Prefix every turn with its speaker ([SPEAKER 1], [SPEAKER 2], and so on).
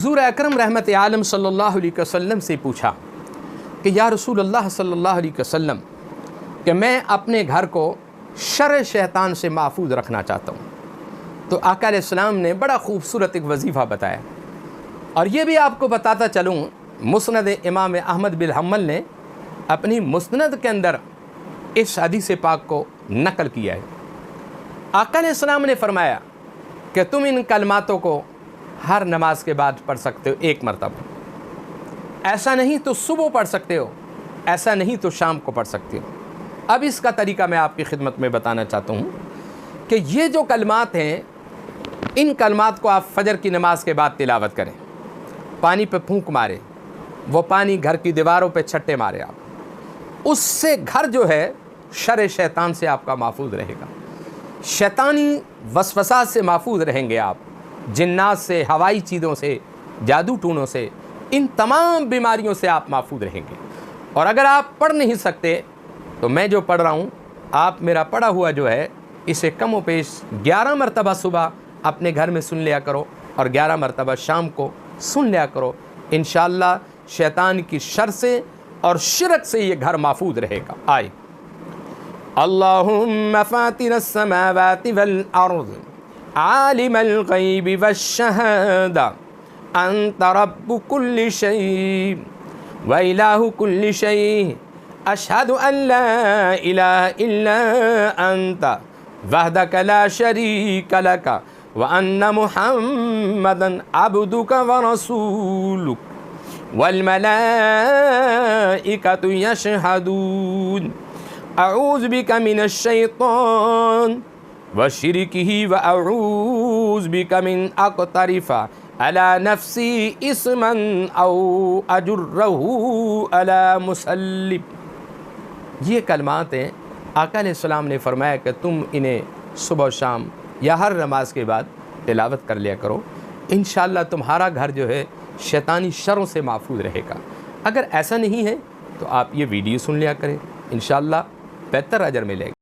[SPEAKER 1] حضور اکرم رحمت عالم صلی اللہ علیہ وسلم سے پوچھا کہ یا رسول اللہ صلی اللہ علیہ وسلم کہ میں اپنے گھر کو شر شیطان سے محفوظ رکھنا چاہتا ہوں. تو آقا علیہ السلام نے بڑا خوبصورت ایک وظیفہ بتایا، اور یہ بھی آپ کو بتاتا چلوں مسند امام احمد بن حنبل نے اپنی مسند کے اندر اس حدیث پاک کو نقل کیا ہے. آقا علیہ السلام نے فرمایا کہ تم ان کلماتوں کو ہر نماز کے بعد پڑھ سکتے ہو 1 مرتبہ، ایسا نہیں تو صبح پڑھ سکتے ہو، ایسا نہیں تو شام کو پڑھ سکتے ہو. اب اس کا طریقہ میں آپ کی خدمت میں بتانا چاہتا ہوں کہ یہ جو کلمات ہیں، ان کلمات کو آپ فجر کی نماز کے بعد تلاوت کریں، پانی پہ پھونک مارے، وہ پانی گھر کی دیواروں پہ چھٹے مارے آپ، اس سے گھر جو ہے شر شیطان سے آپ کا محفوظ رہے گا، شیطانی وسوسات سے محفوظ رہیں گے آپ، جنات سے، ہوائی چیزوں سے، جادو ٹونوں سے، ان تمام بیماریوں سے آپ محفوظ رہیں گے. اور اگر آپ پڑھ نہیں سکتے تو میں جو پڑھ رہا ہوں، آپ میرا پڑھا ہوا جو ہے اسے کم و بیش 11 مرتبہ صبح اپنے گھر میں سن لیا کرو اور 11 مرتبہ شام کو سن لیا کرو. انشاءاللہ شیطان کی شر سے اور شرک سے یہ گھر محفوظ رہے گا. آئے اللہم فاطر السماوات والارض عالم الغیب والشہادہ انت رب کل شیء وإلہ کل شیء اشہد ان لا الہ الا انت وحدک لا شریک لک وان محمدا عبدک ورسولک والملائکۃ یشہدون اعوذ بک من الشیطان وشرکہ واعوذ بک من اقترف علی نفسی اسما او اجرہ علی مسلم. یہ کلمات ہیں، آقا علیہ السلام نے فرمایا کہ تم انہیں صبح و شام یا ہر نماز کے بعد تلاوت کر لیا کرو. انشاءاللہ تمہارا گھر جو ہے شیطانی شروں سے محفوظ رہے گا. اگر ایسا نہیں ہے تو آپ یہ ویڈیو سن لیا کریں، انشاءاللہ بہتر اجر ملے گا.